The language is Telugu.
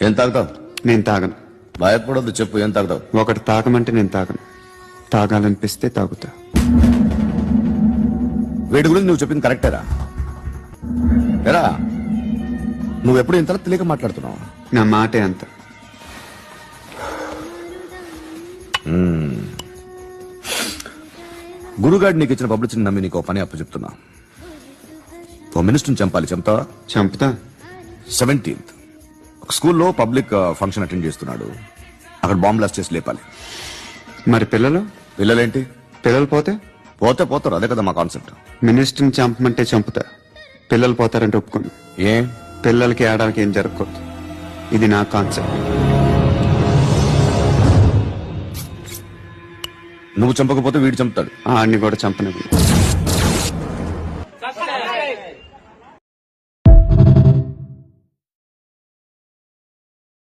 ఏం తాగుతావు? నేను తాగను. భయపడొద్దు, చెప్పు ఏం తాగుతావు? ఒకటి తాగమంటే నేను తాగను. తాగాలనిపిస్తే తాగుతా. వీడి గురించి నువ్వు చెప్పింది కరెక్టేరా? ఎరా నువ్వెప్పుడు ఇంతలా తెలియక మాట్లాడుతున్నావు? నా మాటే అంత. గురుగాడు నీకు ఇచ్చిన పబ్లిసిటీని నమ్మి నీకు పని అప్పు చెప్తున్నా. ఓ మినిస్టర్ని చంపాలి, చంపుతావా? చంపుతా. 17th ఒక స్కూల్లో పబ్లిక్ ఫంక్షన్ అటెండ్ చేస్తున్నాడు. అక్కడ బాంబ్ బ్లాస్ట్ చేసి లేపాలి. మరి పిల్లలు? పిల్లలేంటి? పిల్లలు పోతే పోతారు, అదే కదా మా కాన్సెప్ట్. మినిస్టర్ని చంపమంటే చంపుతా. పిల్లలు పోతారంటే ఒప్పుకోను. ఏ పిల్లలకి ఆడడానికి ఏం జరగకూడదు. ఇది నా కాన్సెప్ట్. నువ్వు చంపకపోతే వీడు చంపుతాడు. ఆడిని కూడా చంపనివ్వను.